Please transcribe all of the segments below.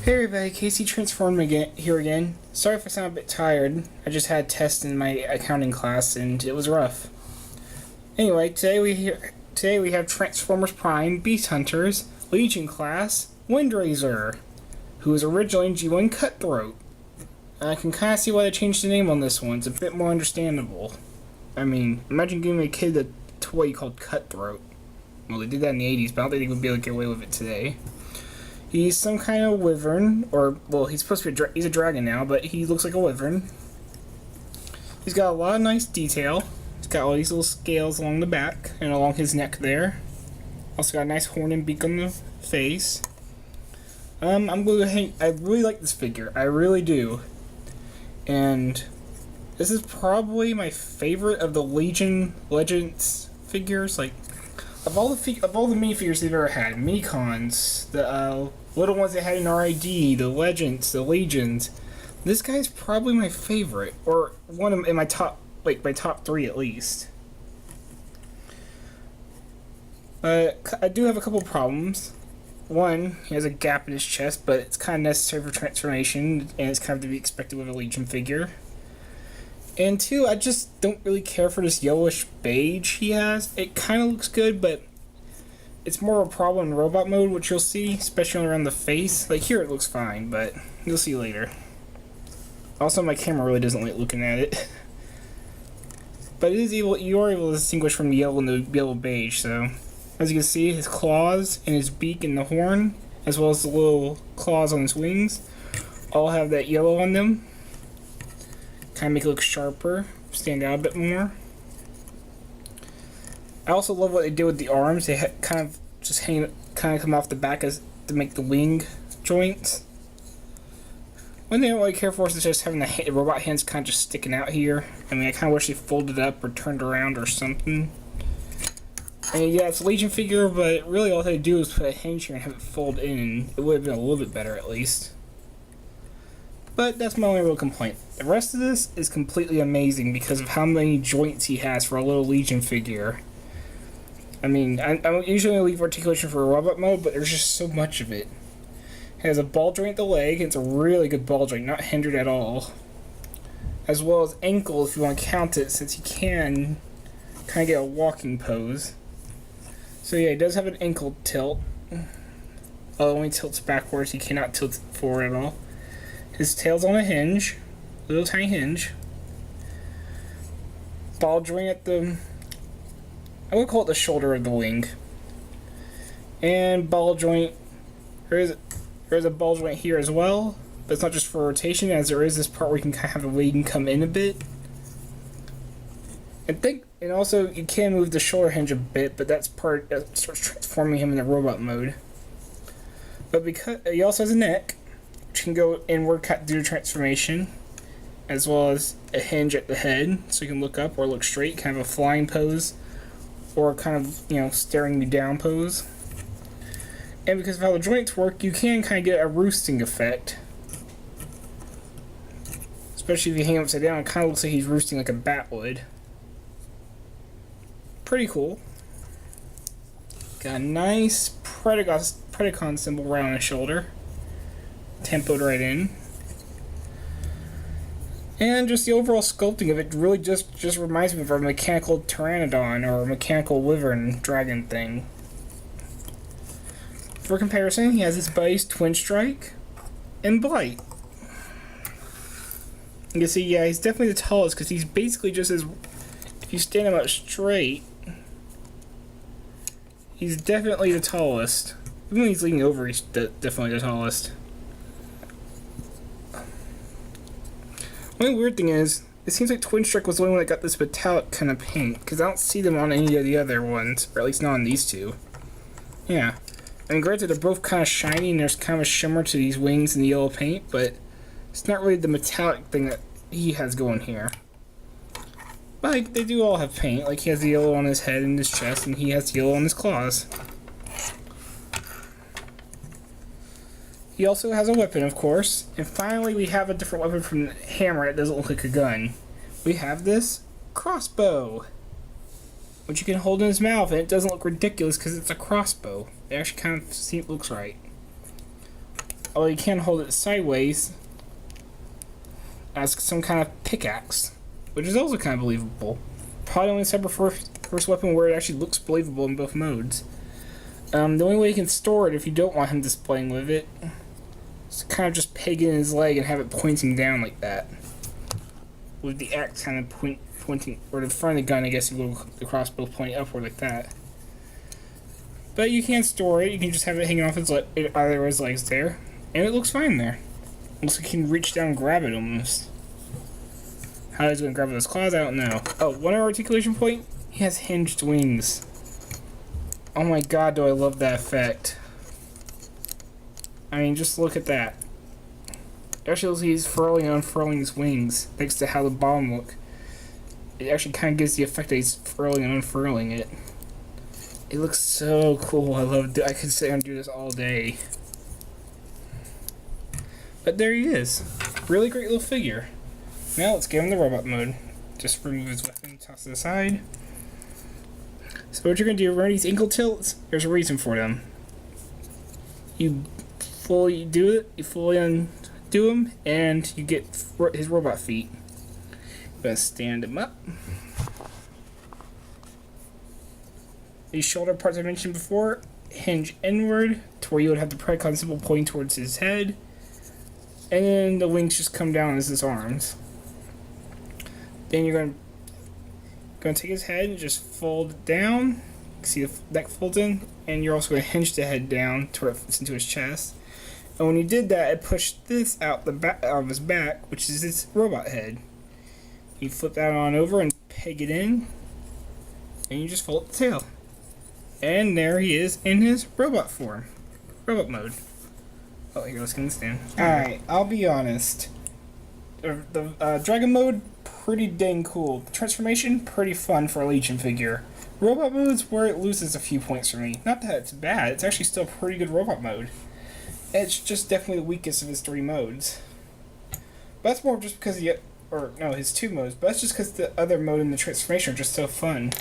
Hey everybody, Casey transformed here again. Sorry if I sound a bit tired. I just had tests in my accounting class and it was rough. Anyway, today we have Transformers Prime, Beast Hunters, Legion class, Windrazor, who was originally in G1 Cutthroat. I can kind of see why they changed the name on this one. It's a bit more understandable. I mean, imagine giving a kid a toy called Cutthroat. Well, they did that in the 80s, but I don't think they would be able to get away with it today. He's some kind of wyvern, or, well, he's supposed to be he's a dragon now, but he looks like a wyvern. He's got a lot of nice detail. He's got all these little scales along the back and along his neck there. Also got a nice horn and beak on the face. I really like this figure. I really do. And this is probably my favorite of the Legion Legends figures. Like, of all the minifigures they've ever had, Minicons, the little ones they had in RID, the Legends, the Legions, this guy's probably my favorite, or one of in my top, like my top 3 at least. I do have a couple problems. One, he has a gap in his chest, but it's kind of necessary for transformation, and it's kind of to be expected with a Legion figure. And 2, I just don't really care for this yellowish beige he has. It kind of looks good, but it's more of a problem in robot mode, which you'll see, especially around the face. Like here it looks fine, but you'll see later. Also, my camera really doesn't like looking at it. But you are able to distinguish from the yellow and the yellow beige, so as you can see, his claws and his beak and the horn, as well as the little claws on his wings, all have that yellow on them. Kind of make it look sharper, stand out a bit more. I also love what they did with the arms. They kind of just come off the back as to make the wing joints. One thing I don't really care for is just having the robot hands kind of just sticking out here. I mean, I kind of wish they folded up or turned around or something. And yeah, it's a Legion figure, but really all they do is put a hinge here and have it fold in. It would have been a little bit better at least. But that's my only real complaint. The rest of this is completely amazing because of how many joints he has for a little Legion figure. I mean, I don't usually leave articulation for a robot mode, but there's just so much of it. It has a ball joint at the leg. It's a really good ball joint, not hindered at all. As well as ankle, if you want to count it, since he can kind of get a walking pose. So yeah, he does have an ankle tilt. Oh, it only tilts backwards. He cannot tilt forward at all. His tail's on a hinge, a little tiny hinge. Ball joint at the, I would call it the shoulder of the wing. And ball joint, there is a ball joint here as well, but it's not just for rotation, as there is this part where you can kind of have the wing come in a bit. And also you can move the shoulder hinge a bit, but that's part that starts transforming him in the robot mode. But because he also has a neck, which can go inward due to transformation, as well as a hinge at the head, so you can look up or look straight, kind of a flying pose, or kind of, you know, staring me down pose. And because of how the joints work, you can kind of get a roosting effect. Especially if you hang him upside down, it kind of looks like he's roosting like a bat would. Pretty cool. Got a nice Predacon symbol right on his shoulder. Tempoed right in. And just the overall sculpting of it really just reminds me of a mechanical pteranodon or a mechanical wyvern dragon thing. For comparison, he has his buddies Twin Strike and Blight. You can see, yeah, he's definitely the tallest because he's basically just as, if you stand him up straight, he's definitely the tallest. Even when he's leaning over, he's definitely the tallest. One weird thing is, it seems like Twin Strike was the only one that got this metallic kind of paint, because I don't see them on any of the other ones, or at least not on these two. Yeah. I mean, granted, they're both kind of shiny, and there's kind of a shimmer to these wings and the yellow paint, but it's not really the metallic thing that he has going here. But like, they do all have paint. Like, he has the yellow on his head and his chest, and he has the yellow on his claws. He also has a weapon, of course. And finally, we have a different weapon from the hammer that doesn't look like a gun. We have this crossbow, which you can hold in his mouth, and it doesn't look ridiculous because it's a crossbow. It actually kind of looks right. although you can hold it sideways as some kind of pickaxe, which is also kind of believable. Probably only separate first weapon where it actually looks believable in both modes. The only way you can store it if you don't want him displaying with it is to kind of just peg in his leg and have it pointing down like that. With the axe kind of pointing, or the front of the gun, I guess, you go the crossbow pointing upward like that. But you can't store it, you can just have it hanging off either of his legs there, and it looks fine there. Looks like you can reach down and grab it almost. How he's going to grab those claws, I don't know. Oh, one articulation point, he has hinged wings. Oh my god, do I love that effect. I mean, just look at that. Actually, looks like he's furling and unfurling his wings, thanks to how the bottom look. It actually kind of gives the effect that he's furling and unfurling it. It looks so cool. I love it. I could sit and do this all day. But there he is. Really great little figure. Now let's give him the robot mode. Just remove his weapon, toss it aside. So what you're going to do, remember these ankle tilts? There's a reason for them. You fully do it, you fully undo them, and you get his robot feet. I'm going to stand him up. These shoulder parts I mentioned before hinge inward to where you would have the predicon symbol pointing towards his head. And then the wings just come down as his arms. Then you're going to take his head and just fold it down. You can see the neck folds in. And you're also going to hinge the head down to where it fits into his chest. And when you did that, it pushed this out the back of his back, which is his robot head. You flip that on over and peg it in. And you just fold the tail. And there he is in his robot form. Robot mode. Oh, here goes skin stand. Alright, I'll be honest. The Dragon mode, pretty dang cool. The transformation, pretty fun for a Legion figure. Robot mode's where it loses a few points for me. Not that it's bad, it's actually still a pretty good robot mode. It's just definitely the weakest of his 3 modes. But that's more just because his 2 modes, but that's just because the other mode and the transformation are just so fun.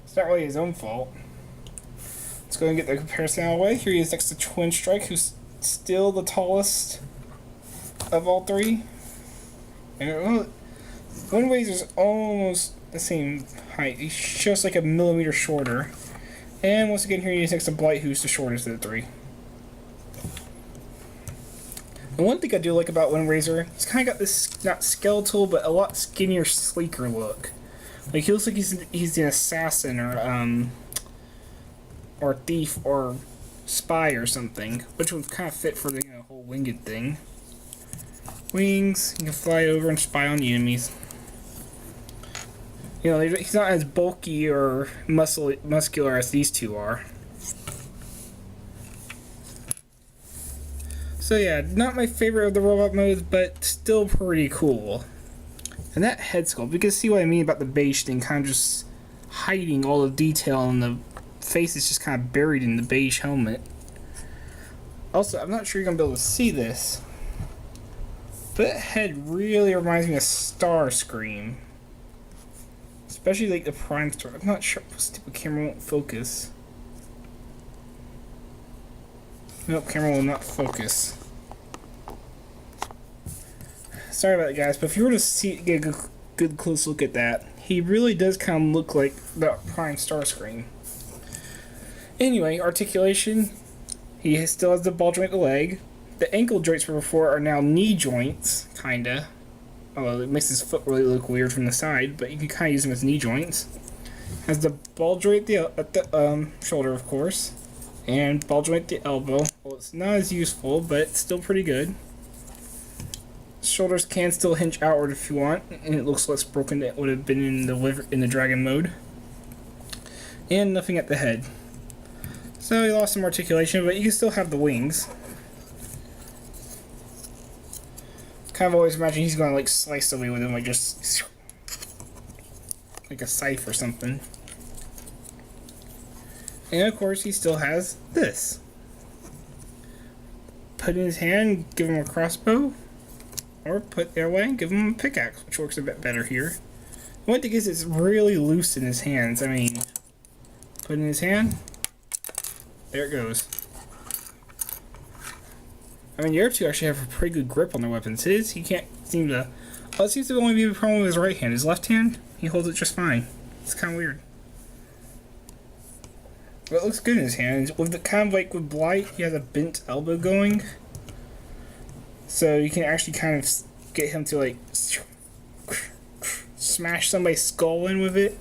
It's not really his own fault. Let's go and get the comparison out of the way. Here he is next to Twin Strike, who's still the tallest of all 3. And Windrazor's almost the same height. He's just like a millimeter shorter. And once again, here he is next to Blight, who's the shortest of the 3. And one thing I do like about Windrazor, he's kind of got this, not skeletal, but a lot skinnier, sleeker look. Like, he looks like he's an assassin, or thief, or spy, or something. Which would kind of fit for the whole winged thing. Wings, you can fly over and spy on the enemies. He's not as bulky or muscular as these 2 are. So yeah, not my favorite of the robot modes, but still pretty cool. And that head sculpt, you can see what I mean about the beige thing, kind of just hiding all the detail, and the face is just kind of buried in the beige helmet. Also, I'm not sure you're going to be able to see this, but that head really reminds me of Starscream. Especially like the Prime Star. I'm not sure if the camera won't focus. Nope, camera will not focus. Sorry about that, guys, but if you were to get a good close look at that, he really does kind of look like the Prime Starscream. Anyway, articulation. He still has the ball joint in the leg. The ankle joints from before are now knee joints, kinda. Although it makes his foot really look weird from the side, but you can kind of use them as knee joints. Has the ball joint at the shoulder, of course, and ball joint at the elbow. Well, it's not as useful, but it's still pretty good. Shoulders can still hinge outward if you want, and it looks less broken than it would have been in the Dragon mode. And nothing at the head. So he lost some articulation, but you can still have the wings. Kind of always imagine he's going to like slice away with him, like just like a scythe or something. And of course, he still has this. Put in his hand, give him a crossbow, or put their way and give him a pickaxe, which works a bit better here. The one thing is, it's really loose in his hands. I mean, put in his hand, there it goes. I mean, the other two actually have a pretty good grip on their weapons. His, he can't seem to... Oh, it seems to only be a problem with his right hand. His left hand, he holds it just fine. It's kind of weird. But it looks good in his hand. With the kind of like with Blight, he has a bent elbow going. So you can actually kind of get him to like smash somebody's skull in with it.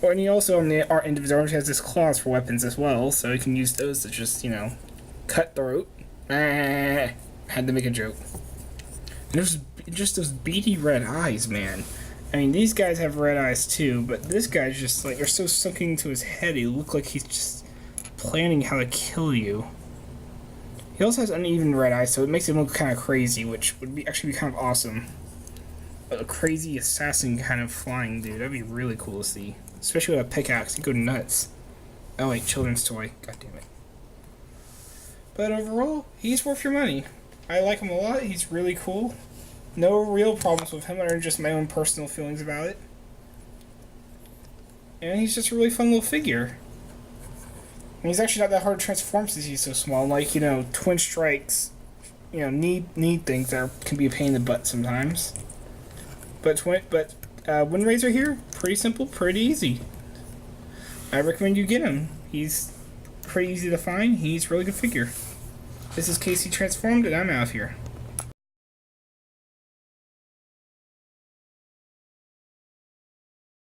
Or, and he also, on the art end of his arms, has his claws for weapons as well, so he can use those to just, you know, cut throat. Had to make a joke. And there's just those beady red eyes, man. I mean, these guys have red eyes too, but this guy's just like, they're so sunk into his head, he look like he's just planning how to kill you. He also has uneven red eyes, so it makes him look kind of crazy, which would be actually be kind of awesome. A crazy assassin kind of flying dude, that'd be really cool to see. Especially with a pickaxe, he'd go nuts. Oh wait, children's toy. God damn it. But overall, he's worth your money. I like him a lot, he's really cool. No real problems with him, other than just my own personal feelings about it. And he's just a really fun little figure. And he's actually not that hard to transform since he's so small. Like, you know, twin strikes, you know, need things that can be a pain in the butt sometimes. But Windrazor here, pretty simple, pretty easy. I recommend you get him. He's pretty easy to find. He's a really good figure. This is Casey Transformed, and I'm out of here.